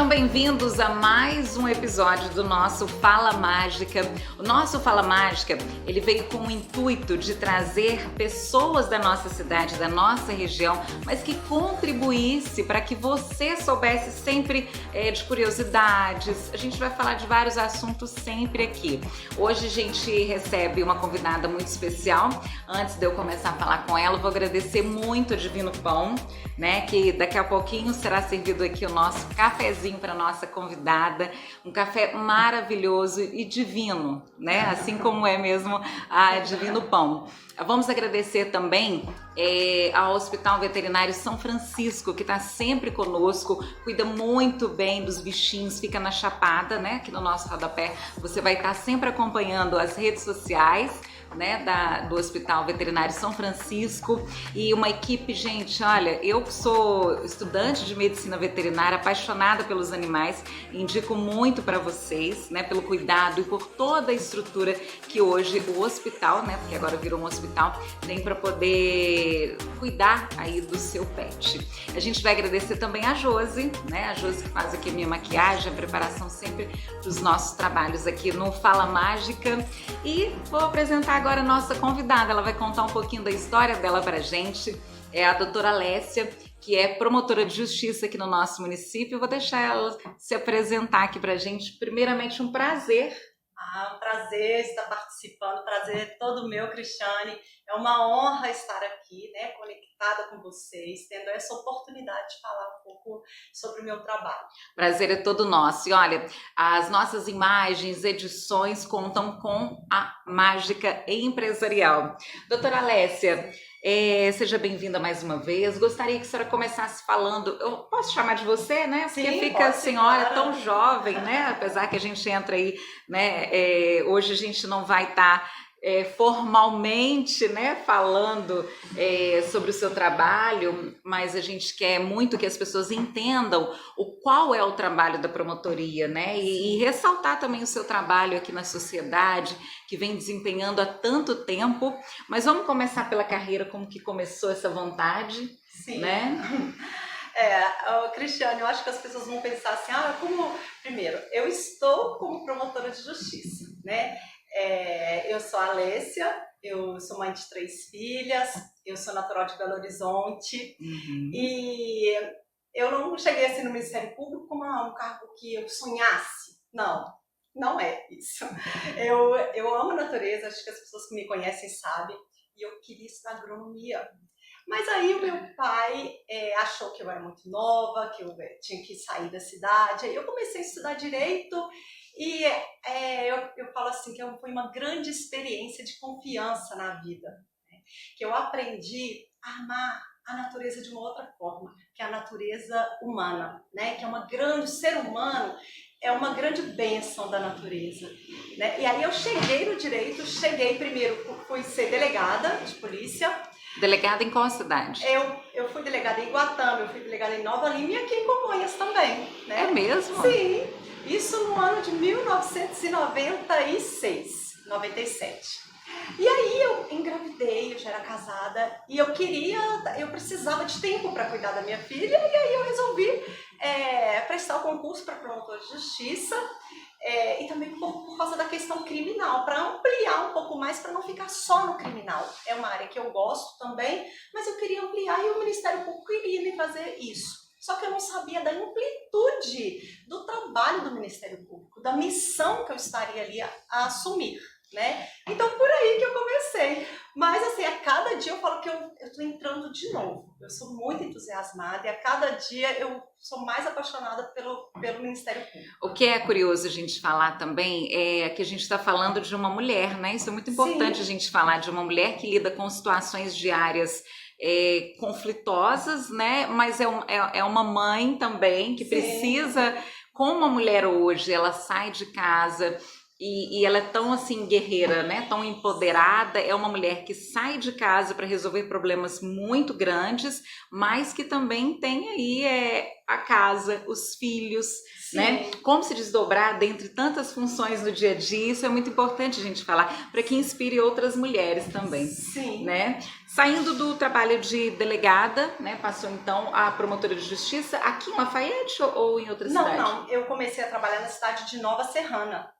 Sejam bem-vindos a mais um episódio do nosso Fala Mágica. O nosso Fala Mágica, ele veio com o intuito de trazer pessoas da nossa cidade, da nossa região, mas que contribuísse para que você soubesse sempre de curiosidades. A gente vai falar de vários assuntos sempre aqui. Hoje a gente recebe uma convidada muito especial. Antes de eu começar a falar com ela, eu vou agradecer muito a Divino Pão, né? Que daqui a pouquinho será servido aqui o nosso cafezinho para nossa convidada, um café maravilhoso e divino, né? Assim como é mesmo a Divino Pão. Vamos agradecer também ao Hospital Veterinário São Francisco, que está sempre conosco, cuida muito bem dos bichinhos, fica na Chapada, né? Aqui no nosso rodapé, você vai estar sempre acompanhando as redes sociais, né, do Hospital Veterinário São Francisco, e uma equipe, gente, olha, eu que sou estudante de medicina veterinária, apaixonada pelos animais, indico muito para vocês, né, pelo cuidado e por toda a estrutura que hoje o hospital, né, porque agora virou um hospital, tem para poder cuidar aí do seu pet. A gente vai agradecer também a Josi, né, a Josi que faz aqui a minha maquiagem, a preparação sempre dos nossos trabalhos aqui no Fala Mágica, e vou apresentar agora a nossa convidada. Ela vai contar um pouquinho da história dela pra gente. É a doutora Alessia, que é promotora de justiça aqui no nosso município. Eu vou deixar ela se apresentar aqui pra gente. Primeiramente, um prazer. Um prazer estar participando, prazer todo meu, Cristiane. É uma honra estar aqui, né, conectada com vocês, tendo essa oportunidade de falar um pouco sobre o meu trabalho. Prazer é todo nosso. E olha, as nossas imagens, edições contam com a mágica empresarial. Doutora Alessia, seja bem-vinda mais uma vez. Gostaria que a senhora começasse falando, eu posso chamar de você, né? Porque Sim, fica a senhora claro. tão jovem, né? Apesar que a gente entra aí, né? Hoje a gente não vai estar formalmente, né, falando sobre o seu trabalho, mas a gente quer muito que as pessoas entendam qual é o trabalho da promotoria, né, e ressaltar também o seu trabalho aqui na sociedade, que vem desempenhando há tanto tempo. Mas vamos começar pela carreira, como que começou essa vontade, Sim. né? Cristiane, eu acho que as pessoas vão pensar assim, primeiro, eu estou como promotora de justiça, né? Eu sou a Alessia, eu sou mãe de 3 filhas, eu sou natural de Belo Horizonte. E eu não cheguei assim no Ministério Público como um cargo que eu sonhasse. Não é isso. Eu amo a natureza, acho que as pessoas que me conhecem sabem, e eu queria estudar agronomia. Mas aí o meu pai achou que eu era muito nova, que eu tinha que sair da cidade. Aí eu comecei a estudar Direito e eu falo assim que foi uma grande experiência de confiança na vida, né? Que eu aprendi a amar a natureza de uma outra forma, que é a natureza humana, né? Que é o ser humano é uma grande bênção da natureza, né? E aí eu cheguei no Direito, primeiro, fui ser delegada de polícia. Delegada em qual cidade? Eu fui delegada em Guatama, eu fui delegada em Nova Lima e aqui em Congonhas também, né? É mesmo? Sim, isso no ano de 1996, 97. E aí eu engravidei, eu já era casada e eu precisava de tempo para cuidar da minha filha, e aí eu resolvi prestar o concurso para promotor de justiça. E também por causa da questão criminal, para ampliar um pouco mais, para não ficar só no criminal. É uma área que eu gosto também, mas eu queria ampliar e o Ministério Público iria me fazer isso. Só que eu não sabia da amplitude do trabalho do Ministério Público, da missão que eu estaria ali a assumir, né? Então, por aí que eu comecei. Mas, assim, a cada dia eu falo que eu tô entrando de novo. Eu sou muito entusiasmada e a cada dia eu sou mais apaixonada pelo Ministério Público. O que é curioso a gente falar também é que a gente está falando de uma mulher, né? Isso é muito importante. Sim. A gente falar de uma mulher que lida com situações diárias conflitosas, né? Mas é uma mãe também que Sim. precisa, como uma mulher hoje, ela sai de casa E ela é tão assim guerreira, né? Tão empoderada. É uma mulher que sai de casa para resolver problemas muito grandes, mas que também tem aí a casa, os filhos, né? Sim, Como se desdobrar dentre tantas funções no dia a dia. Isso é muito importante a gente falar para que inspire outras mulheres também, sim. né? Saindo do trabalho de delegada, né? Passou então a promotora de justiça aqui em Lafayette ou em outra Não, cidade? não. Eu comecei a trabalhar na cidade de Nova Serrana.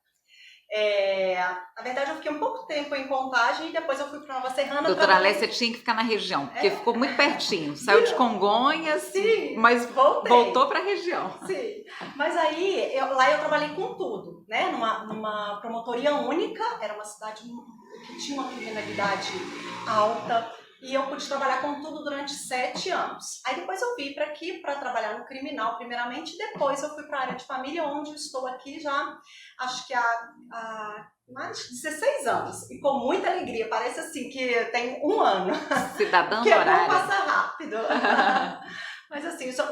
Na verdade, eu fiquei um pouco tempo em Contagem e depois eu fui para Nova Serrana. Doutora trabalhei... Alessia tinha que ficar na região, porque ficou muito pertinho. Saiu de Viu? Congonhas, Sim, mas voltei. voltou para a região. Sim, mas aí lá eu trabalhei com tudo, né? Numa promotoria única, era uma cidade que tinha uma criminalidade alta e eu pude trabalhar com tudo durante 7 anos. Aí depois eu vim para aqui para trabalhar no criminal, primeiramente, e depois eu fui para a área de família, onde eu estou aqui já, acho que há mais de 16 anos, e com muita alegria. Parece assim que tem 1 ano. Cidadã Que é bom horária. passar rápido. Mas assim, isso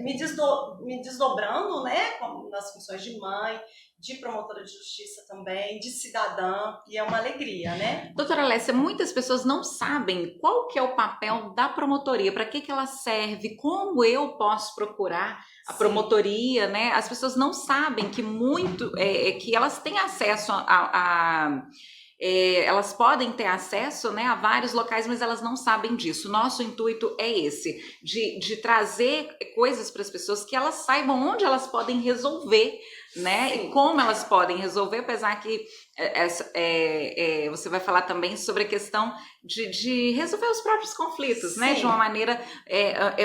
me desdobrando, né, nas funções de mãe, de promotora de justiça também, de cidadã, e é uma alegria, né? Doutora Alessia, muitas pessoas não sabem qual que é o papel da promotoria, para que ela serve, como eu posso procurar a promotoria, né? As pessoas não sabem que que elas têm acesso elas podem ter acesso, né, a vários locais, mas elas não sabem disso. Nosso intuito é esse, de trazer coisas para as pessoas que elas saibam onde elas podem resolver, né? Sim. E como elas podem resolver, apesar que você vai falar também sobre a questão de resolver os próprios conflitos, né? De uma maneira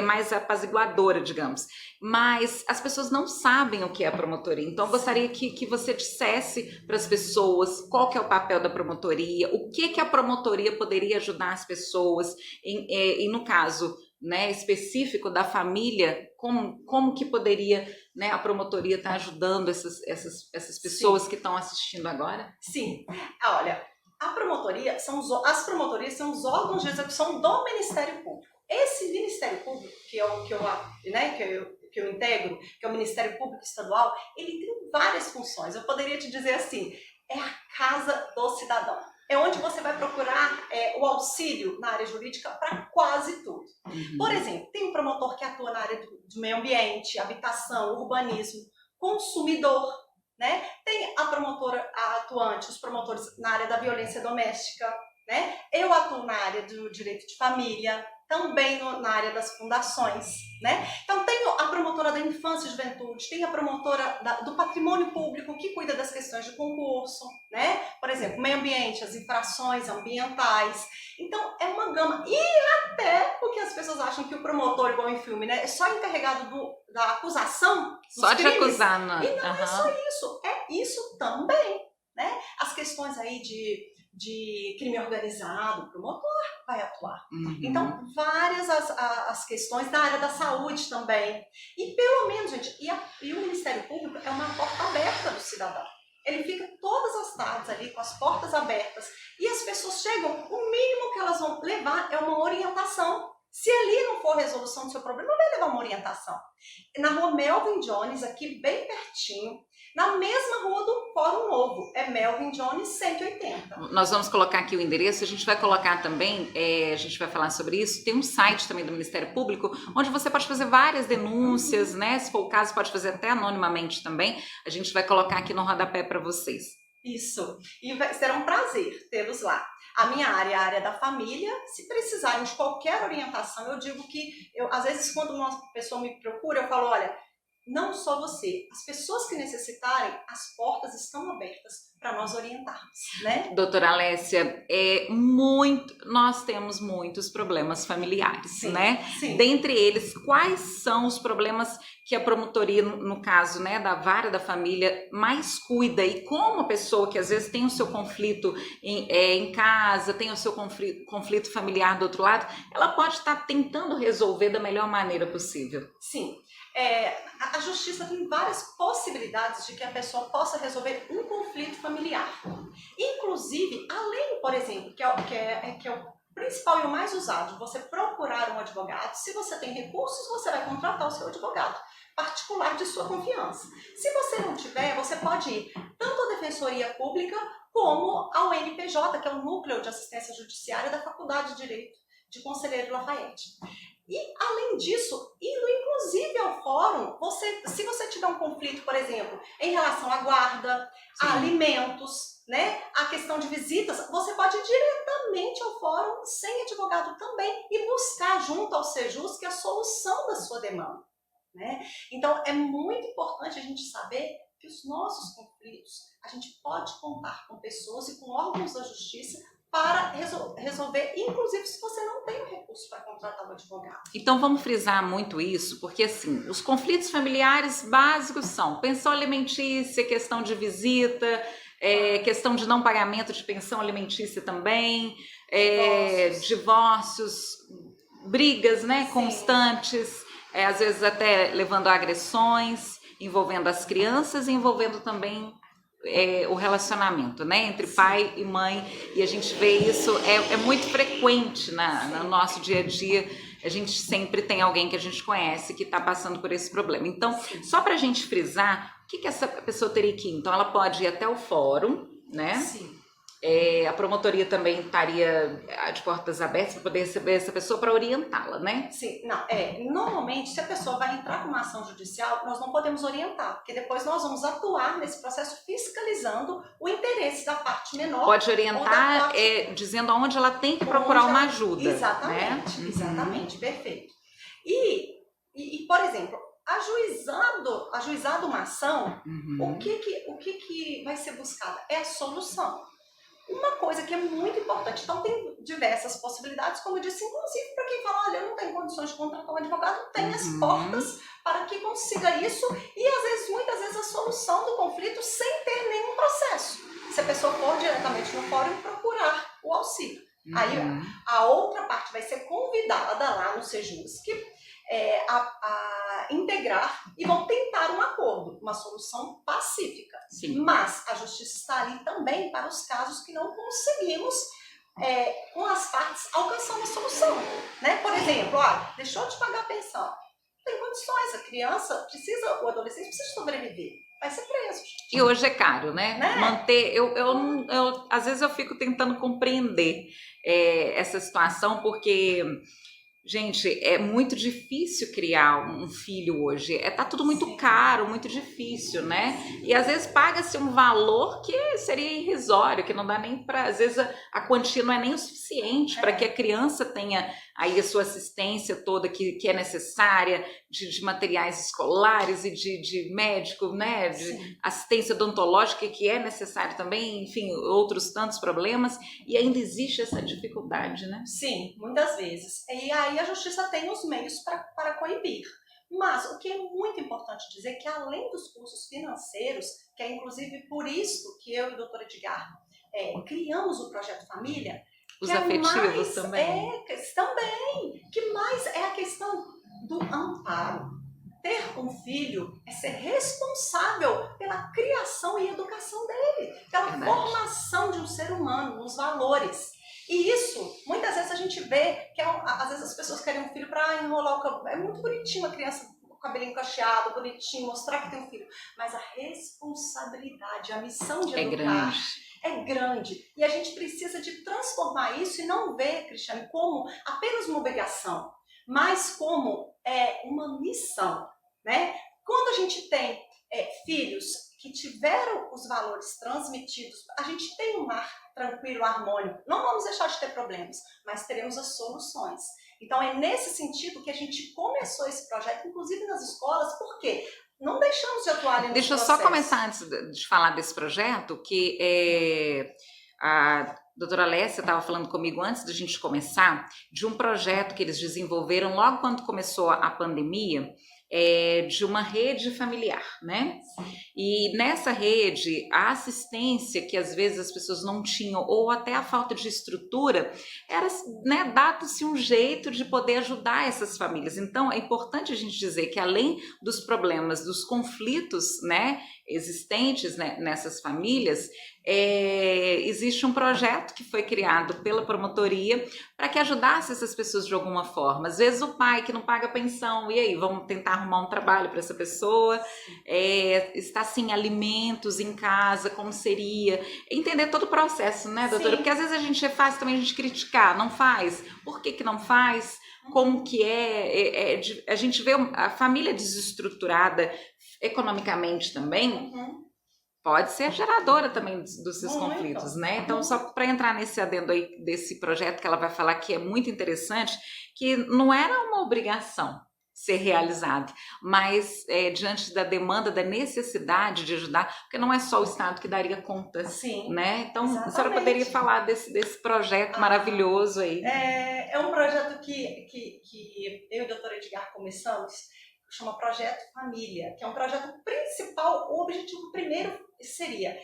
mais apaziguadora, digamos. Mas as pessoas não sabem o que é a promotoria. Então, eu gostaria que você dissesse para as pessoas qual que é o papel da promotoria, o que a promotoria poderia ajudar as pessoas, e no caso, né, específico da família, como que poderia, né, a promotoria estar ajudando essas pessoas que estão assistindo agora? Sim. Olha, as promotorias são os órgãos de execução do Ministério Público. Esse Ministério Público, que eu integro, que é o Ministério Público Estadual, ele tem várias funções. Eu poderia te dizer assim, é a casa do cidadão. É onde você vai procurar o auxílio na área jurídica para quase tudo. Por exemplo, tem um promotor que atua na área do meio ambiente, habitação, urbanismo, consumidor, né? Tem a promotora atuante, os promotores na área da violência doméstica, né? Eu atuo na área do direito de família, também na área das fundações, né? Então tem a promotora da infância e juventude, tem a promotora do patrimônio público que cuida das questões de concurso, né? Por exemplo, meio ambiente, as infrações ambientais. Então é uma gama. E até porque as pessoas acham que o promotor, igual em filme, né, é só encarregado da acusação dos só de crimes. acusar, não. E não é só isso, é isso também, né? As questões aí de crime organizado, o promotor vai atuar. Então, várias as questões da área da saúde também. E pelo menos, gente, e o Ministério Público é uma porta aberta do cidadão. Ele fica todas as tardes ali com as portas abertas e as pessoas chegam, o mínimo que elas vão levar é uma orientação. Se ali não for resolução do seu problema, não vai levar uma orientação. Na rua Melvin Jones, aqui bem pertinho, na mesma rua do Fórum Novo, é Melvin Jones 180. Nós vamos colocar aqui o endereço, a gente vai colocar também, a gente vai falar sobre isso, tem um site também do Ministério Público, onde você pode fazer várias denúncias, né? Se for o caso, pode fazer até anonimamente também, a gente vai colocar aqui no rodapé para vocês. Isso, e será um prazer tê-los lá. A minha área é a área da família. Se precisarem de qualquer orientação, eu digo que, às vezes, quando uma pessoa me procura, eu falo, olha, não só você, as pessoas que necessitarem, as portas estão abertas para nós orientarmos, né? Doutora Alessia, nós temos muitos problemas familiares, Sim, né? sim. Dentre eles, quais são os problemas que a promotoria, no caso, né, da vara da família, mais cuida? E como a pessoa que às vezes tem o seu conflito em casa, tem o seu conflito familiar do outro lado, ela pode estar tentando resolver da melhor maneira possível? Sim. A justiça tem várias possibilidades de que a pessoa possa resolver um conflito familiar. Inclusive, além, por exemplo, que é o principal e o mais usado de você procurar um advogado, se você tem recursos, você vai contratar o seu advogado particular de sua confiança. Se você não tiver, você pode ir tanto à Defensoria Pública como ao NPJ, que é o Núcleo de Assistência Judiciária da Faculdade de Direito de Conselheiro Lafayette. E, além disso, indo inclusive ao fórum, se você tiver um conflito, por exemplo, em relação à guarda, a alimentos, né, a questão de visitas, você pode ir diretamente ao fórum, sem advogado também, e buscar junto ao Sejus que é a solução da sua demanda. Né? Então, é muito importante a gente saber que os nossos conflitos, a gente pode contar com pessoas e com órgãos da justiça para resolver, inclusive se você não tem o recurso para contratar um advogado. Então vamos frisar muito isso, porque assim, os conflitos familiares básicos são pensão alimentícia, questão de visita, questão de não pagamento de pensão alimentícia também, divórcios, brigas, né, constantes, às vezes até levando a agressões, envolvendo as crianças e envolvendo também o relacionamento, né, entre pai e mãe, e a gente vê isso, é muito frequente no nosso dia a dia, a gente sempre tem alguém que a gente conhece que está passando por esse problema. Então, só para a gente frisar, o que essa pessoa teria que ir? Então, ela pode ir até o fórum, né? Sim. A promotoria também estaria de portas abertas para poder receber essa pessoa para orientá-la, né? Sim, não, normalmente se a pessoa vai entrar com uma ação judicial, nós não podemos orientar, porque depois nós vamos atuar nesse processo fiscalizando o interesse da parte menor. Pode orientar dizendo aonde ela tem que procurar uma ajuda. Exatamente, né? Exatamente, perfeito. E, por exemplo, ajuizado uma ação, o que vai ser buscado? É a solução. Uma coisa que é muito importante, então tem diversas possibilidades, como eu disse, inclusive para quem fala, olha, eu não tenho condições de contratar um advogado, tem as portas para que consiga isso e às vezes, muitas vezes, a solução do conflito sem ter nenhum processo. Se a pessoa for diretamente no fórum procurar o auxílio. Aí a outra parte vai ser convidada lá no Sejusc a integrar e vão tentar um acordo, uma solução pacífica. Sim. Mas a justiça está ali também para os casos que não conseguimos, com as partes, alcançar uma solução. Né? Por exemplo, deixou de pagar a pensão. Não tem condições, a criança precisa, o adolescente precisa sobreviver. Vai ser preso. E hoje é caro, né? Manter, às vezes eu fico tentando compreender essa situação, porque, gente, é muito difícil criar um filho hoje. Tá tudo muito caro, muito difícil, né? E às vezes paga-se um valor que seria irrisório, que não dá nem para... Às vezes a quantia não é nem o suficiente para que a criança tenha aí a sua assistência toda que é necessária, de materiais escolares e de médico, né? De assistência odontológica que é necessário também, enfim, outros tantos problemas. E ainda existe essa dificuldade, né? Sim, muitas vezes. E aí a justiça tem os meios para coibir. Mas o que é muito importante dizer é que, além dos custos financeiros, que é inclusive por isso que eu e o doutor Edgar criamos o Projeto Família, os afetivos também. Também. Que mais é a questão do amparo. Ter um filho é ser responsável pela criação e educação dele, pela formação de um ser humano, nos valores. E isso, muitas vezes a gente vê que às vezes as pessoas querem um filho para enrolar o cabelo. É muito bonitinho a criança com o cabelinho cacheado, bonitinho, mostrar que tem um filho. Mas a responsabilidade, a missão de educar é grande. E a gente precisa de transformar isso e não ver, Cristiane, como apenas uma obrigação, mas como uma missão. Né? Quando a gente tem filhos que tiveram os valores transmitidos, a gente tem um lar tranquilo, harmônico. Não vamos deixar de ter problemas, mas teremos as soluções. Então é nesse sentido que a gente começou esse projeto, inclusive nas escolas, porque não deixamos de atuar ali no Deixa eu só começar antes de falar desse projeto, que a doutora Alessia estava falando comigo antes da gente começar, de um projeto que eles desenvolveram logo quando começou a pandemia, de uma rede familiar, né? E nessa rede, a assistência que às vezes as pessoas não tinham, ou até a falta de estrutura, era, né, dado-se um jeito de poder ajudar essas famílias. Então, é importante a gente dizer que além dos problemas, dos conflitos, né, existentes, né, nessas famílias, existe um projeto que foi criado pela promotoria para que ajudasse essas pessoas de alguma forma. Às vezes o pai que não paga pensão, e aí, vamos tentar arrumar um trabalho para essa pessoa, está sem alimentos em casa, como seria, entender todo o processo, né, doutora? Sim. Porque às vezes a gente faz também a gente criticar, não faz, por que não faz? Como que a gente vê a família desestruturada economicamente também, pode ser geradora também dos seus conflitos, né? Então, só para entrar nesse adendo aí desse projeto que ela vai falar que é muito interessante, que não era uma obrigação ser realizado, mas diante da demanda, da necessidade de ajudar, porque não é só o Estado que daria conta, Sim, né? Então, exatamente. A senhora poderia falar desse projeto maravilhoso aí? É um projeto que eu e a doutora Edgar começamos, que chama Projeto Família, que é um projeto principal. O objetivo primeiro seria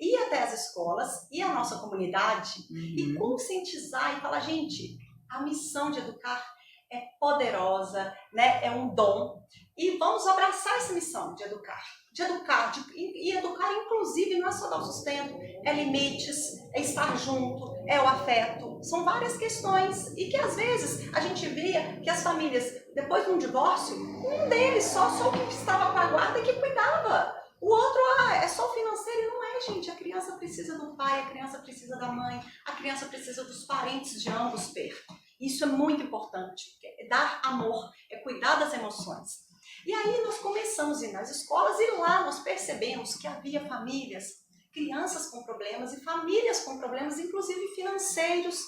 ir até as escolas e a nossa comunidade e conscientizar e falar, gente, a missão de educar é poderosa, né? É um dom, e vamos abraçar essa missão de educar, e educar inclusive não é só dar o sustento, é limites, é estar junto, é o afeto, são várias questões, e que às vezes a gente via que as famílias, depois de um divórcio, um deles só o que estava com a guarda que cuidava, o outro é só o financeiro, e não é, gente, a criança precisa do pai, a criança precisa da mãe, a criança precisa dos parentes de ambos perto. Isso é muito importante, é dar amor, é cuidar das emoções. E aí nós começamos a ir nas escolas e lá nós percebemos que havia famílias, crianças com problemas e famílias com problemas, inclusive financeiros,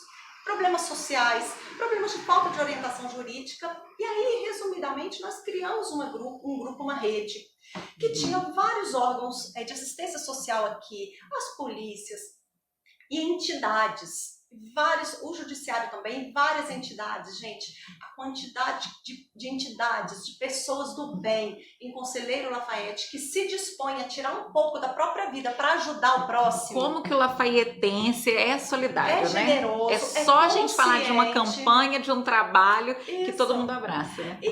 problemas sociais, problemas de falta de orientação jurídica. E aí, resumidamente, nós criamos um grupo, uma rede, que tinha vários órgãos de assistência social aqui, as polícias e entidades. O judiciário também, várias entidades, gente, a quantidade de entidades, de pessoas do bem em Conselheiro Lafayette que se dispõe a tirar um pouco da própria vida para ajudar o próximo. Como que o lafaietense é solidário, né? Generoso, é só a gente falar de uma campanha, de um trabalho que todo mundo abraça, né? E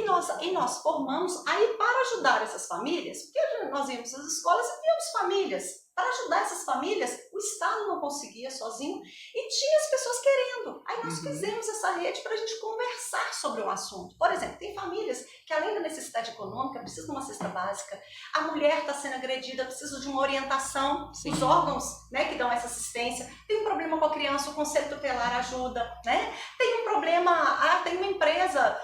nós formamos aí para ajudar essas famílias, porque nós íamos às escolas e víamos famílias. Para ajudar essas famílias, o Estado não conseguia sozinho e tinha as pessoas querendo. Aí nós fizemos essa rede para a gente conversar sobre o assunto. Por exemplo, tem famílias que além da necessidade econômica precisam de uma cesta básica. A mulher está sendo agredida, precisa de uma orientação. Sim. Os órgãos, né, que dão essa assistência. Tem um problema com a criança, o Conselho Tutelar ajuda. Né? Tem um problema, tem uma empresa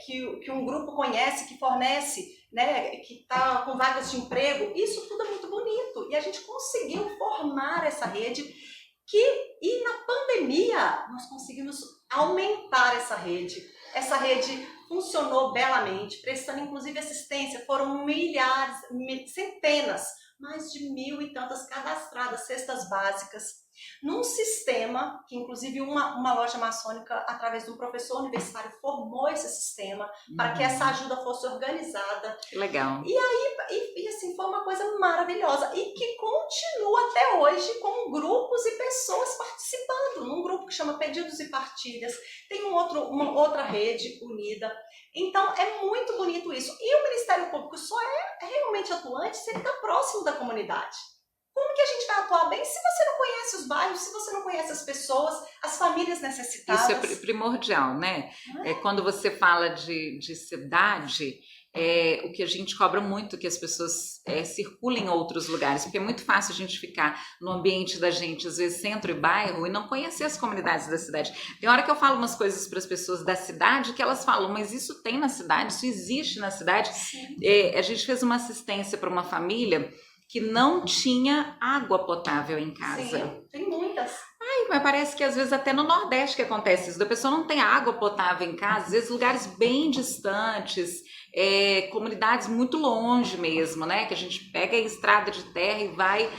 que um grupo conhece, que fornece, né, que está com vagas de emprego. Isso tudo é muito bonito e a gente conseguiu formar essa rede e na pandemia nós conseguimos aumentar essa rede. Essa rede funcionou belamente, prestando inclusive assistência. Foram milhares, centenas, mais de 1.000 e tantas cadastradas cestas básicas, num sistema que inclusive uma loja maçônica, através de um professor universitário, formou esse sistema para que essa ajuda fosse organizada. Que legal. E aí, assim, foi uma coisa maravilhosa e que continua até hoje com grupos e pessoas participando, num grupo que chama Pedidos e Partilhas. Tem uma outra rede unida. Então, é muito bonito isso. E o Ministério Público só é realmente atuante se ele está próximo da comunidade. Como que a gente vai atuar bem se você não conhece os bairros, se você não conhece as pessoas, as famílias necessitadas? Isso é primordial, né? Quando você fala de cidade, o que a gente cobra muito que as pessoas circulem em outros lugares, porque é muito fácil a gente ficar no ambiente da gente, às vezes centro e bairro, e não conhecer as comunidades da cidade. Tem hora que eu falo umas coisas para as pessoas da cidade que elas falam, mas isso tem na cidade, isso existe na cidade. A gente fez uma assistência para uma família que não tinha água potável em casa. Sim, tem muitas. Mas parece que às vezes até no Nordeste que acontece isso, da pessoa não tem água potável em casa, às vezes lugares bem distantes, comunidades muito longe mesmo, né? Que a gente pega a estrada de terra e vai,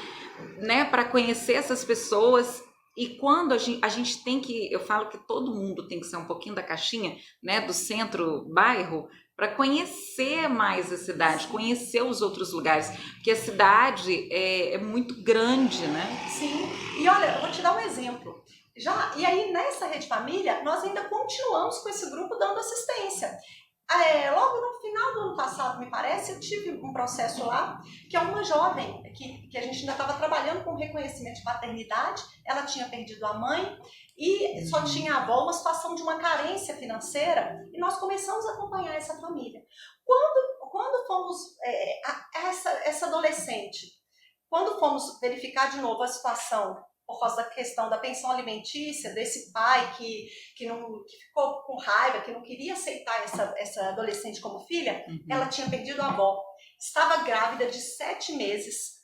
né, para conhecer essas pessoas. E quando a gente tem que, eu falo que todo mundo tem que ser um pouquinho da caixinha, né, do centro-bairro, para conhecer mais a cidade, conhecer os outros lugares, porque a cidade é muito grande, né? Sim, e olha, eu vou te dar um exemplo. E aí nessa Rede Família, nós ainda continuamos com esse grupo dando assistência. Logo no final do ano passado, me parece, eu tive um processo lá, que é uma jovem, que a gente ainda estava trabalhando com reconhecimento de paternidade, ela tinha perdido a mãe e só tinha a avó, uma situação de uma carência financeira, e nós começamos a acompanhar essa família. Quando fomos, essa adolescente, quando fomos verificar de novo a situação, por causa da questão da pensão alimentícia, desse pai que ficou com raiva, que não queria aceitar essa adolescente como filha, ela tinha perdido a avó, estava grávida de 7 meses,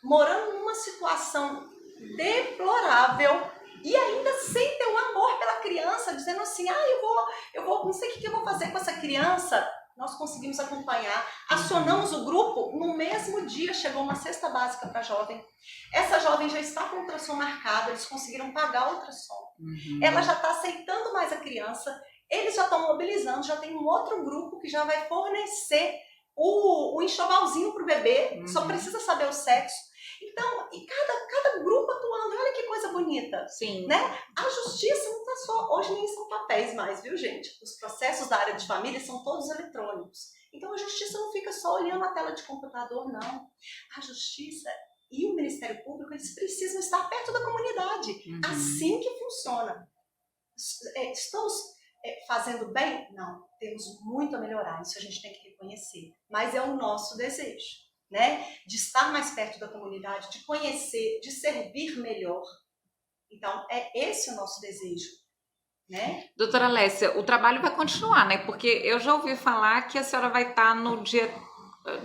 morando numa situação deplorável e ainda sem ter um amor pela criança, dizendo assim, eu vou, não sei o que eu vou fazer com essa criança. Nós conseguimos acompanhar, acionamos o grupo, no mesmo dia chegou uma cesta básica para a jovem. Essa jovem já está com ultrassom marcado, eles conseguiram pagar o ultrassom. Ela já está aceitando mais a criança, eles já estão mobilizando, já tem um outro grupo que já vai fornecer o enxovalzinho para o bebê, só precisa saber o sexo. Então, e cada grupo atuando, olha que coisa bonita. Sim. Né? A justiça não está só, hoje nem são papéis mais, viu, gente? Os processos da área de família são todos eletrônicos. Então a justiça não fica só olhando a tela de computador, não. A justiça e o Ministério Público, eles precisam estar perto da comunidade. Assim que funciona. Estamos fazendo bem? Não. Temos muito a melhorar, isso a gente tem que reconhecer. Mas é o nosso desejo. Né? De estar mais perto da comunidade, de conhecer, de servir melhor. Então, é esse o nosso desejo. Né? Doutora Alessia, o trabalho vai continuar, né? Porque eu já ouvi falar que a senhora vai estar no dia...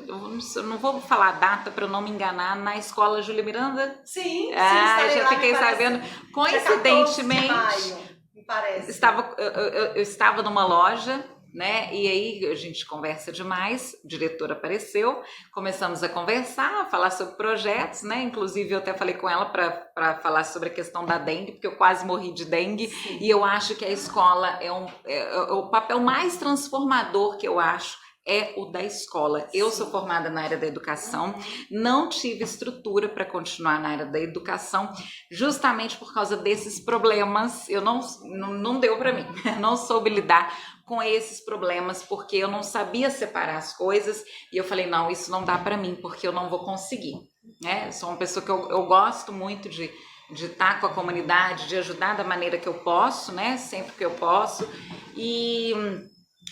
Eu não vou falar a data para eu não me enganar, na escola Júlia Miranda? Sim, já fiquei sabendo. Coincidentemente, maio, me parece. Eu estava numa loja, né? E aí a gente conversa demais, o diretor apareceu, começamos a conversar, a falar sobre projetos, né? Inclusive eu até falei com ela para falar sobre a questão da dengue, porque eu quase morri de dengue. Sim. E eu acho que a escola é o papel mais transformador que eu acho. É o da escola. Eu sou formada na área da educação, não tive estrutura para continuar na área da educação, justamente por causa desses problemas. Eu não deu para mim, não soube lidar com esses problemas, porque eu não sabia separar as coisas, e eu falei, não, isso não dá para mim, porque eu não vou conseguir. Né? Eu sou uma pessoa que eu gosto muito de estar com a comunidade, de ajudar da maneira que eu posso, né? Sempre que eu posso,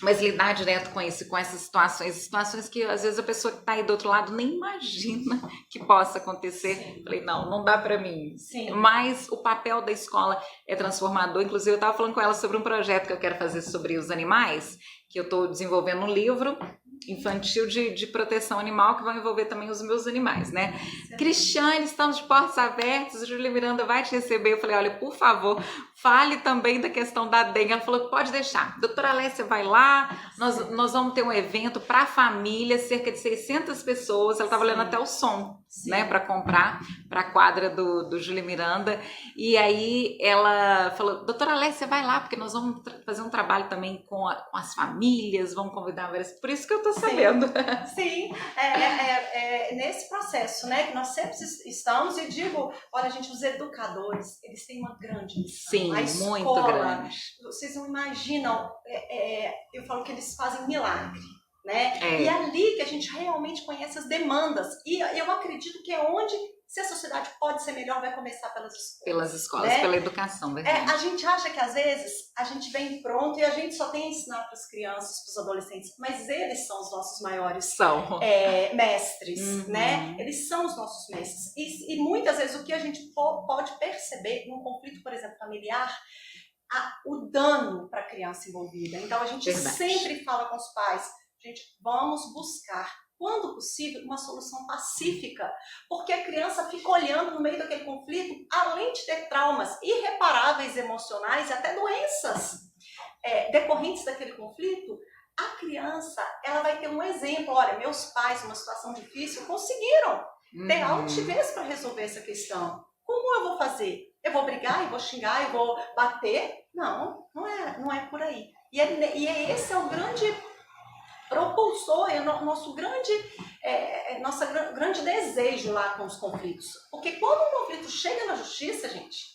mas lidar direto com isso, com essas situações que às vezes a pessoa que está aí do outro lado nem imagina que possa acontecer. Sim. Falei, não dá para mim. Sim. Mas o papel da escola é transformador. Inclusive eu estava falando com ela sobre um projeto que eu quero fazer sobre os animais, que eu estou desenvolvendo um livro infantil de proteção animal, que vai envolver também os meus animais, né? Sim. Cristiane, estamos de portas abertas, a Júlia Miranda vai te receber. Eu falei, olha, por favor, fale também da questão da dengue. Ela falou, pode deixar. Doutora Alessia vai lá, nós vamos ter um evento para a família, cerca de 600 pessoas. Ela estava olhando até o som, sim, né, para comprar para a quadra do Júlia Miranda. E aí ela falou, doutora Alessia vai lá, porque nós vamos fazer um trabalho também com as famílias, vamos convidar várias... Por isso que eu tô sabendo. Sim, nesse processo, né, que nós sempre estamos, e digo, olha, gente, os educadores, eles têm uma grande missão. Sim, a escola, muito grande. Vocês não imaginam, eu falo que eles fazem milagre, né? E é ali que a gente realmente conhece as demandas, e eu acredito que é onde, se a sociedade pode ser melhor, vai começar pelas escolas. Pelas escolas, né? Pela educação, verdade. A gente acha que às vezes a gente vem pronto e a gente só tem a ensinar para as crianças, para os adolescentes, mas eles são os nossos maiores mestres, né? Eles são os nossos mestres. E muitas vezes o que a gente pode perceber num conflito, por exemplo, familiar, o dano para a criança envolvida. Então a gente sempre fala com os pais, gente, vamos buscar, quando possível, uma solução pacífica, porque a criança fica olhando no meio daquele conflito, além de ter traumas irreparáveis emocionais e até doenças decorrentes daquele conflito, a criança, ela vai ter um exemplo. Olha, meus pais, numa situação difícil, conseguiram ter altivez para resolver essa questão. Como eu vou fazer? Eu vou brigar, eu vou xingar, eu vou bater? Não é por aí. E esse é o grande propulsor, nosso grande desejo lá com os conflitos. Porque quando um conflito chega na justiça, gente,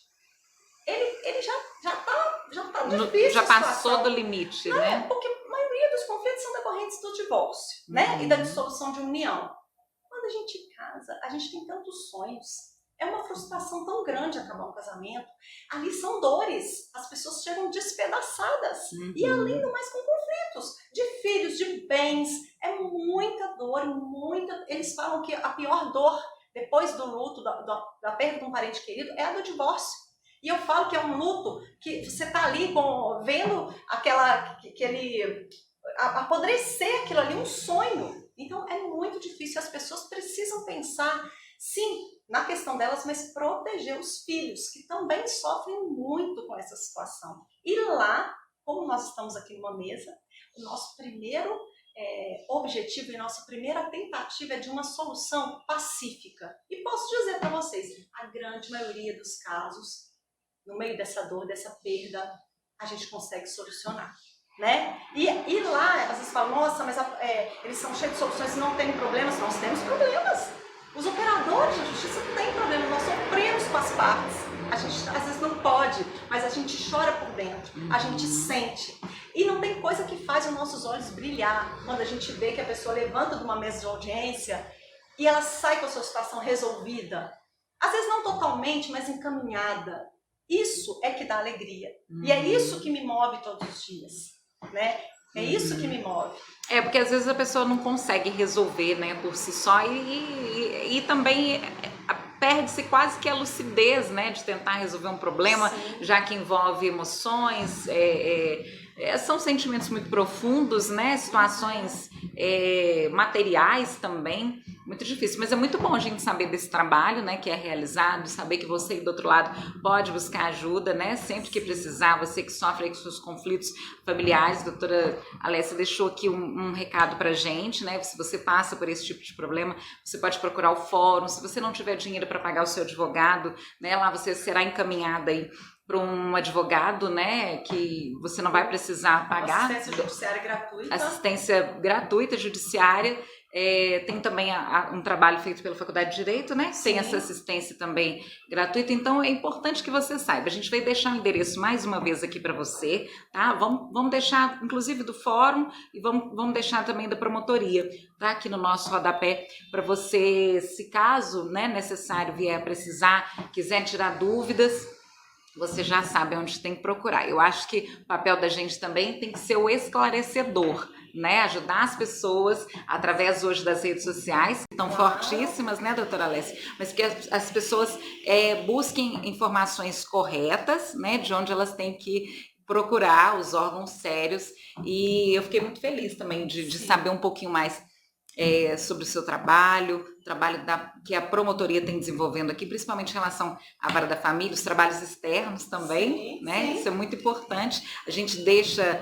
ele já tá difícil. Já passou do limite, né? Porque a maioria os conflitos são decorrentes do divórcio, né? E da dissolução de união. Quando a gente casa, a gente tem tantos sonhos. É uma frustração tão grande acabar um casamento. Ali são dores. As pessoas chegam despedaçadas. E além do mais, com conflitos de filhos, de bens. É muita dor, muita... Eles falam que a pior dor, depois do luto, da perda de um parente querido, é a do divórcio. E eu falo que é um luto que você está ali vendo aquele apodrecer aquilo ali, um sonho. Então é muito difícil. As pessoas precisam pensar, sim, na questão delas, mas proteger os filhos, que também sofrem muito com essa situação. E lá, como nós estamos aqui numa mesa, o nosso primeiro objetivo e nossa primeira tentativa é de uma solução pacífica. E posso dizer para vocês, a grande maioria dos casos, no meio dessa dor, dessa perda, a gente consegue solucionar, né? E lá, às vezes falam, nossa, mas eles são cheios de soluções e não tem problemas. Nós temos problemas. Os operadores da justiça têm problemas, nós sofremos com as partes. A gente às vezes não pode, mas a gente chora por dentro, a gente sente. E não tem coisa que faz os nossos olhos brilhar quando a gente vê que a pessoa levanta de uma mesa de audiência e ela sai com a sua situação resolvida. Às vezes não totalmente, mas encaminhada. Isso é que dá alegria. E é isso que me move todos os dias, né? É isso que me move. É, porque às vezes a pessoa não consegue resolver, né, por si só e também perde-se quase que a lucidez, né, de tentar resolver um problema, sim, já que envolve emoções, são sentimentos muito profundos, né, situações materiais também, muito difícil. Mas é muito bom a gente saber desse trabalho, né, que é realizado, saber que você aí do outro lado pode buscar ajuda, né, sempre que precisar, você que sofre aí com seus conflitos familiares. A doutora Alessia deixou aqui um recado pra gente, né, se você passa por esse tipo de problema, você pode procurar o fórum. Se você não tiver dinheiro para pagar o seu advogado, né, lá você será encaminhada aí para um advogado, né, que você não vai precisar pagar. Assistência judiciária gratuita. Assistência gratuita judiciária. Tem também um trabalho feito pela Faculdade de Direito, né? Sim. Tem essa assistência também gratuita. Então é importante que você saiba. A gente vai deixar o endereço mais uma vez aqui para você, tá? Vamos deixar, inclusive, do fórum e vamos deixar também da promotoria, tá? Aqui no nosso rodapé, para você, se caso, né, necessário, vier precisar, quiser tirar dúvidas, você já sabe onde tem que procurar. Eu acho que o papel da gente também tem que ser o esclarecedor, né? Ajudar as pessoas através hoje das redes sociais, que estão fortíssimas, né, doutora Alessia? Mas que as pessoas busquem informações corretas, né, de onde elas têm que procurar os órgãos sérios. E eu fiquei muito feliz também de saber um pouquinho mais sobre o seu trabalho que a promotoria tem desenvolvendo aqui, principalmente em relação à vara da família, os trabalhos externos também, sim, né? Sim. Isso é muito importante. A gente deixa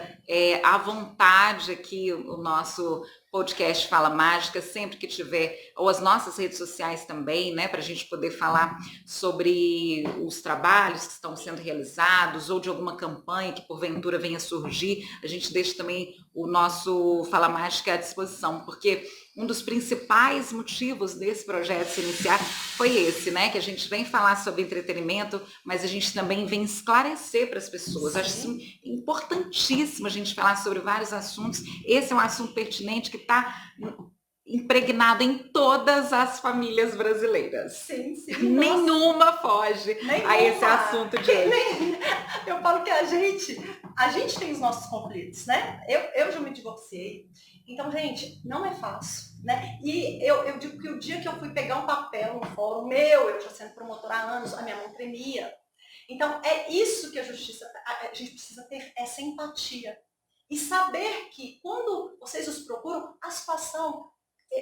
à vontade aqui o nosso podcast Fala Mágica, sempre que tiver, ou as nossas redes sociais também, né? Para a gente poder falar sobre os trabalhos que estão sendo realizados, ou de alguma campanha que porventura venha surgir. A gente deixa também o nosso Fala Mágica à disposição, porque um dos principais motivos desse projeto se iniciar foi esse, né? Que a gente vem falar sobre entretenimento, mas a gente também vem esclarecer para as pessoas. Sim. Acho isso importantíssimo a gente falar sobre vários assuntos. Esse é um assunto pertinente que está impregnado em todas as famílias brasileiras. Sim, sim. Nenhuma foge a esse assunto de hoje. Eu falo que a gente tem os nossos conflitos, né? Eu já me divorciei. Então, gente, não é fácil, né? E eu digo que o dia que eu fui pegar um papel no fórum eu já sendo promotora há anos, a minha mão tremia. Então, é isso que a gente precisa ter, essa empatia. E saber que quando vocês os procuram, a situação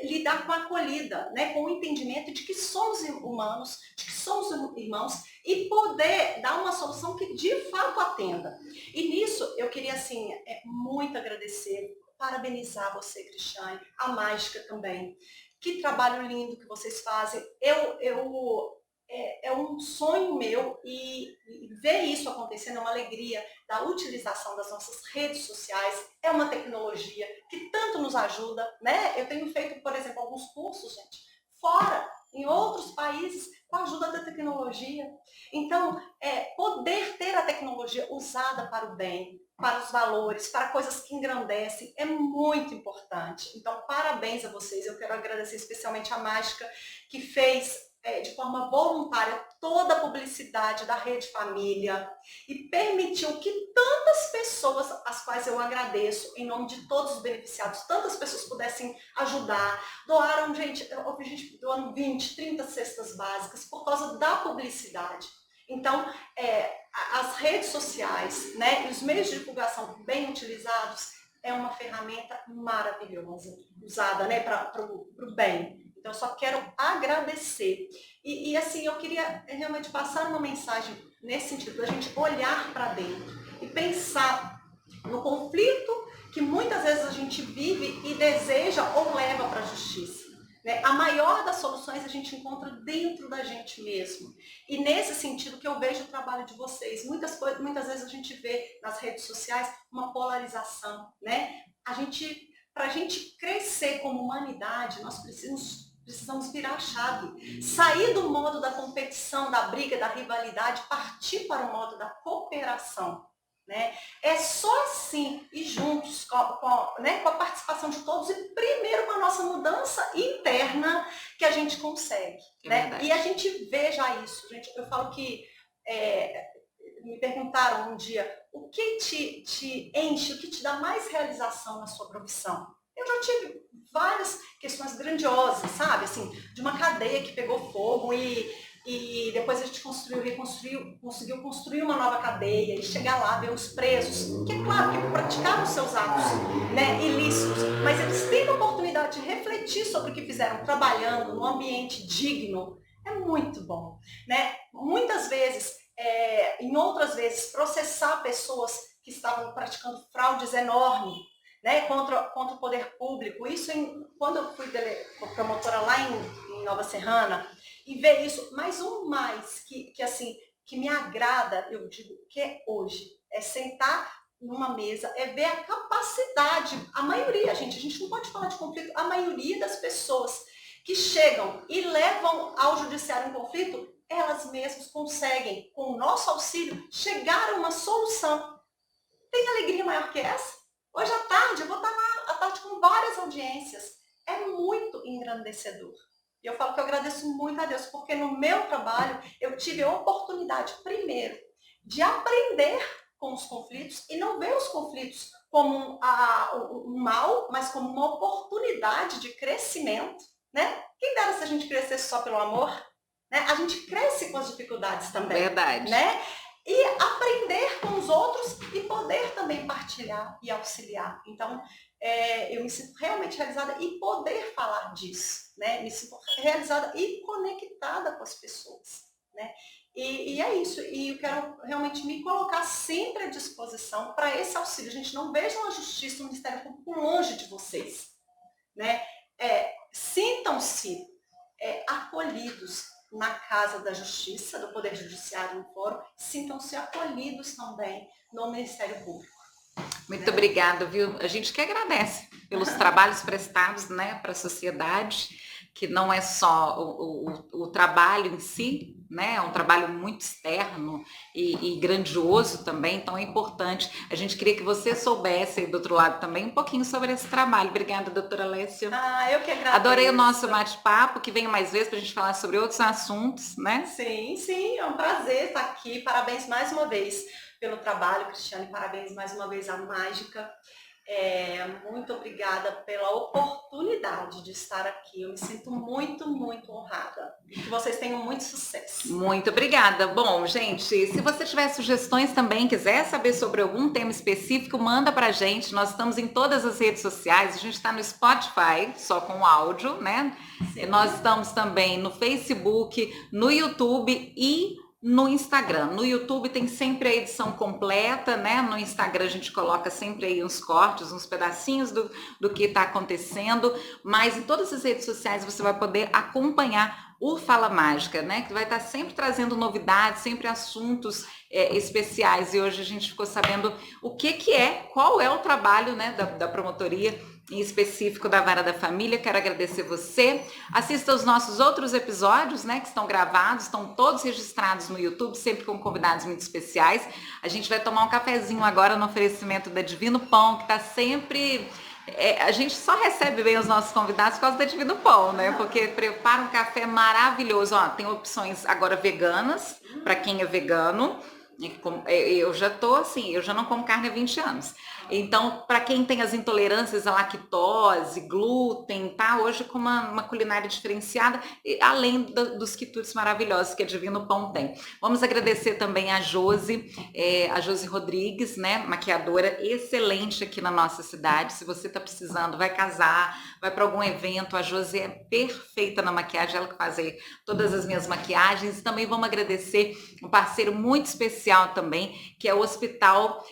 lidar com a acolhida, né? Com o entendimento de que somos humanos, de que somos irmãos e poder dar uma solução que de fato atenda. E nisso eu queria, assim, muito agradecer, parabenizar você, Cristiane, a Mágica também. Que trabalho lindo que vocês fazem. É um sonho meu e ver isso acontecendo é uma alegria da utilização das nossas redes sociais. É uma tecnologia que tanto nos ajuda, né? Eu tenho feito, por exemplo, alguns cursos, gente, fora, em outros países, com a ajuda da tecnologia. Então, poder ter a tecnologia tecnologia usada para o bem, para os valores, para coisas que engrandecem, é muito importante. Então, parabéns a vocês. Eu quero agradecer especialmente a Mágica, que fez de forma voluntária toda a publicidade da Rede Família e permitiu que tantas pessoas, as quais eu agradeço, em nome de todos os beneficiados, tantas pessoas pudessem ajudar. Doaram, gente, eu vi gente doando 20, 30 cestas básicas por causa da publicidade. Então, as redes sociais, né, e os meios de divulgação bem utilizados é uma ferramenta maravilhosa, usada, né, para o bem. Então, eu só quero agradecer. E assim, eu queria realmente passar uma mensagem nesse sentido, da gente olhar para dentro e pensar no conflito que muitas vezes a gente vive e deseja ou leva para a justiça. Né? A maior das soluções a gente encontra dentro da gente mesmo. E nesse sentido que eu vejo o trabalho de vocês. Muitas vezes a gente vê nas redes sociais uma polarização. Né? Para a gente crescer como humanidade, nós precisamos virar a chave. Sair do modo da competição, da briga, da rivalidade, partir para o modo da cooperação. Né? É só assim, e juntos, com a participação de todos, e primeiro com a nossa mudança interna, que a gente consegue. Né? E a gente vê já isso. Gente, eu falo que me perguntaram um dia, o que te enche, o que te dá mais realização na sua profissão? Eu já tive várias questões grandiosas, sabe? Assim, de uma cadeia que pegou fogo e depois a gente conseguiu construir uma nova cadeia e chegar lá, ver os presos, que é claro que praticaram os seus atos, né, ilícitos, mas eles têm a oportunidade de refletir sobre o que fizeram trabalhando num ambiente digno. É muito bom. Né? Muitas vezes, em outras vezes, processar pessoas que estavam praticando fraudes enormes, né, contra o poder público. Isso quando eu fui promotora lá em Nova Serrana, e ver isso, mais que me agrada, eu digo, que é hoje, é sentar numa mesa, é ver a capacidade, a maioria, a gente não pode falar de conflito, a maioria das pessoas que chegam e levam ao judiciário um conflito, elas mesmas conseguem, com o nosso auxílio, chegar a uma solução. Tem alegria maior que essa? Hoje à tarde, eu vou estar lá à tarde com várias audiências. É muito engrandecedor. E eu falo que eu agradeço muito a Deus, porque no meu trabalho eu tive a oportunidade, primeiro, de aprender com os conflitos e não ver os conflitos como um mal, mas como uma oportunidade de crescimento. Né? Quem dera se a gente crescesse só pelo amor? Né? A gente cresce com as dificuldades também. Verdade. Né? E aprender com os outros e poder também partilhar e auxiliar. Então, eu me sinto realmente realizada e poder falar disso, né? Me sinto realizada e conectada com as pessoas, né? E é isso. E eu quero realmente me colocar sempre à disposição para esse auxílio. Gente, não vejam a justiça, o Ministério Público longe de vocês, né? Sintam-se acolhidos na Casa da Justiça, do Poder Judiciário no Fórum, sintam-se acolhidos também no Ministério Público. Muito obrigada, viu? A gente que agradece pelos trabalhos prestados, né, para a sociedade, que não é só o trabalho em si, né, é um trabalho muito externo e grandioso também, então é importante. A gente queria que você soubesse aí do outro lado também um pouquinho sobre esse trabalho. Obrigada, doutora Alessia. Eu que agradeço. Adorei o nosso bate-papo, que venha mais vezes para a gente falar sobre outros assuntos, né? Sim, é um prazer estar aqui. Parabéns mais uma vez pelo trabalho, Cristiane, parabéns mais uma vez à Mágica. Muito obrigada pela oportunidade de estar aqui. Eu me sinto muito, muito honrada. E que vocês tenham muito sucesso. Muito obrigada. Bom, gente, se você tiver sugestões também, quiser saber sobre algum tema específico, manda pra gente. Nós estamos em todas as redes sociais. A gente está no Spotify, só com áudio, né? Sim. Nós estamos também no Facebook, no YouTube e no Instagram. No YouTube tem sempre a edição completa, né? No Instagram a gente coloca sempre aí uns cortes, uns pedacinhos do que está acontecendo, mas em todas as redes sociais você vai poder acompanhar o Fala Mágica, né? Que vai estar sempre trazendo novidades, sempre assuntos especiais, e hoje a gente ficou sabendo qual é o trabalho, né, da promotoria em específico da Vara da Família. Quero agradecer você. Assista os nossos outros episódios, né, que estão gravados, estão todos registrados no YouTube, sempre com convidados muito especiais. A gente vai tomar um cafezinho agora no oferecimento da Divino Pão, que está sempre... a gente só recebe bem os nossos convidados por causa da Divino Pão, né? Porque prepara um café maravilhoso. Ó, tem opções agora veganas, para quem é vegano. Eu já tô assim, eu já não como carne há 20 anos. Então, para quem tem as intolerâncias à lactose, glúten, tá hoje com uma culinária diferenciada, além dos quitutes maravilhosos que a Divino Pão tem. Vamos agradecer também a Josi Rodrigues, né, maquiadora excelente aqui na nossa cidade. Se você tá precisando, vai casar, vai para algum evento, a Josi é perfeita na maquiagem, ela que faz aí todas as minhas maquiagens. E também vamos agradecer um parceiro muito especial também, que é o Hospital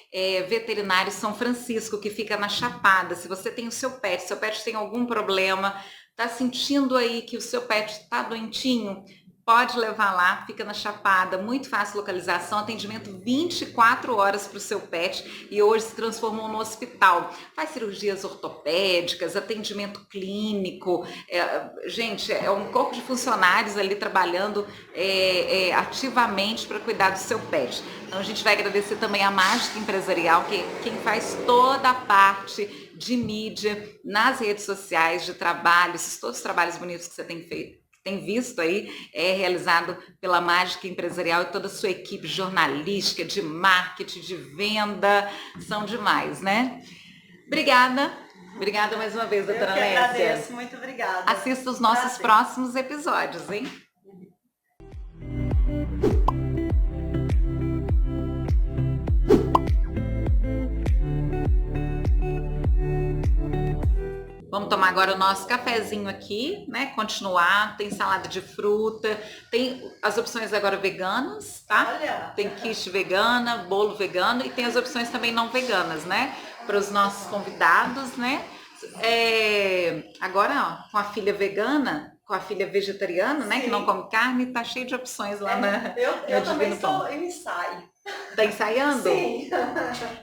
Veterinário São Francisco, que fica na Chapada. Se você tem o seu pet tem algum problema, tá sentindo aí que o seu pet tá doentinho, pode levar lá, fica na Chapada, muito fácil localização, atendimento 24 horas para o seu pet e hoje se transformou no hospital. Faz cirurgias ortopédicas, atendimento clínico, gente, é um corpo de funcionários ali trabalhando ativamente para cuidar do seu pet. Então a gente vai agradecer também a Mágica Empresarial, que quem faz toda a parte de mídia nas redes sociais, de trabalhos, todos os trabalhos bonitos que você tem feito, tem visto aí, é realizado pela Mágica Empresarial e toda a sua equipe jornalística, de marketing, de venda, são demais, né? Obrigada mais uma vez, doutora Lécia. Eu que agradeço, muito obrigada. Assista os nossos próximos episódios, hein? Vamos tomar agora o nosso cafezinho aqui, né? Continuar, tem salada de fruta, tem as opções agora veganas, tá? Olha. Tem quiche vegana, bolo vegano e tem as opções também não veganas, né? Para os nossos convidados, né? Agora, ó, com a filha vegana, com a filha vegetariana, né? Sim. Que não come carne, tá cheio de opções lá na Eu também estou em ensaio. Tá ensaiando? Sim.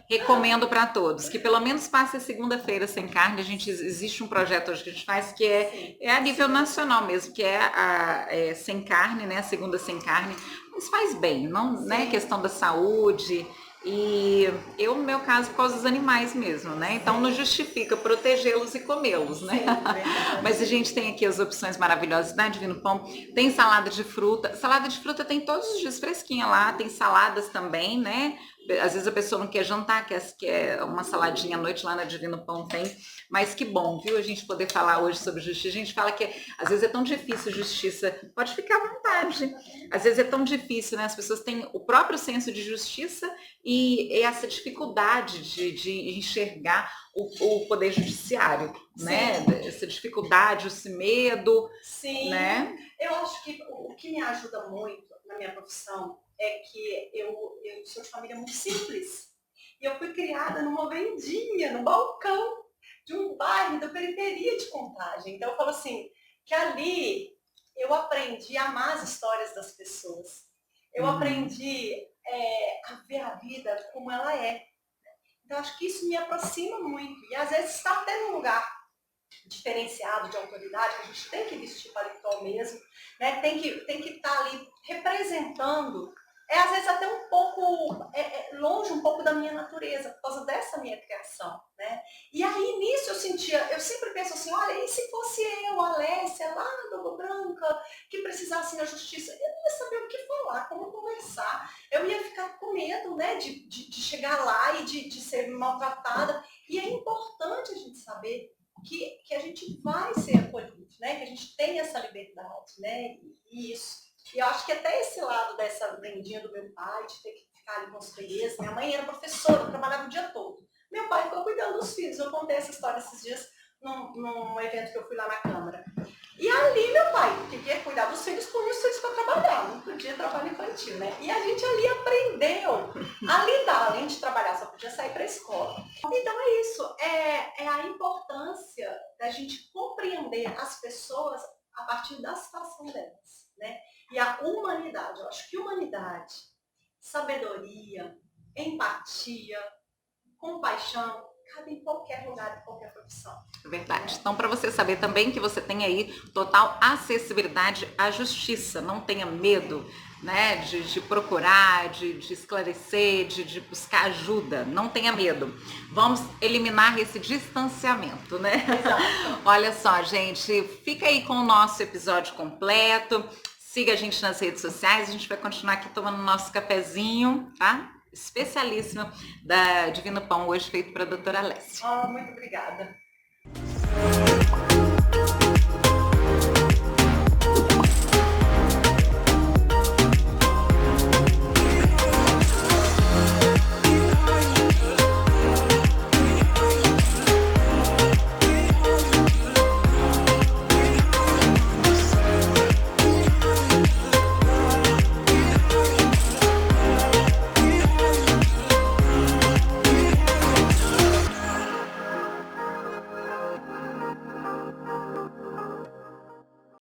Recomendo para todos que pelo menos passe a segunda-feira sem carne. Existe um projeto hoje que a gente faz que é a nível nacional mesmo, que é sem carne, né? A segunda sem carne. Mas faz bem, não, né? Questão da saúde. E eu, no meu caso, por causa dos animais mesmo, né? Então não justifica protegê-los e comê-los, né? Sim, mas a gente tem aqui as opções maravilhosas da Divino Pão. Tem salada de fruta. Salada de fruta tem todos os dias fresquinha lá. Tem saladas também, né? Às vezes a pessoa não quer jantar, quer uma saladinha à noite, lá na Divino Pão tem. Mas que bom, viu? A gente poder falar hoje sobre justiça. A gente fala que às vezes é tão difícil justiça. Pode ficar à vontade. Às vezes é tão difícil, né? As pessoas têm o próprio senso de justiça e essa dificuldade de enxergar o poder judiciário, sim, né? Essa dificuldade, esse medo. Sim. Né? Eu acho que o que me ajuda muito na minha profissão é que eu sou de família muito simples. E eu fui criada numa vendinha, no balcão de um bairro da periferia de Contagem. Então eu falo assim, que ali eu aprendi a amar as histórias das pessoas. Eu aprendi a ver a vida como ela é. Então acho que isso me aproxima muito. E às vezes está até num lugar diferenciado de autoridade, que a gente tem que vestir paletó mesmo, né? Tem que estar ali representando, às vezes até um pouco, longe um pouco da minha natureza, por causa dessa minha criação, né? E aí nisso eu sempre penso assim, olha, e se fosse eu, a Lécia, lá da Água Branca, que precisasse na justiça, eu não ia saber o que falar, como conversar, eu ia ficar com medo, né, de chegar lá e de ser maltratada, e é importante a gente saber que a gente vai ser acolhido, né? Que a gente tem essa liberdade, né? E isso. E eu acho que até esse lado dessa vendinha do meu pai, de ter que ficar ali com os crianças, minha mãe era professora, trabalhava o dia todo. Meu pai ficou cuidando dos filhos. Eu contei essa história esses dias num evento que eu fui lá na Câmara. E ali meu pai, que ia cuidar dos filhos, punha os filhos para trabalhar, não podia trabalho infantil, né? E a gente ali aprendeu a lidar, além de trabalhar, só podia sair para a escola. Então é isso, é a importância da gente compreender as pessoas a partir da situação delas, né? E a humanidade, eu acho que humanidade, sabedoria, empatia, compaixão, cabe em qualquer lugar, em qualquer profissão. Verdade. Então, para você saber também que você tem aí total acessibilidade à justiça, não tenha medo, né, de procurar, de esclarecer, de buscar ajuda, não tenha medo. Vamos eliminar esse distanciamento, né? Exato. Olha só, gente, fica aí com o nosso episódio completo, siga a gente nas redes sociais, a gente vai continuar aqui tomando nosso cafezinho, tá? Especialíssima da Divino Pão, hoje feito para a doutora Alessia. Oh, muito obrigada.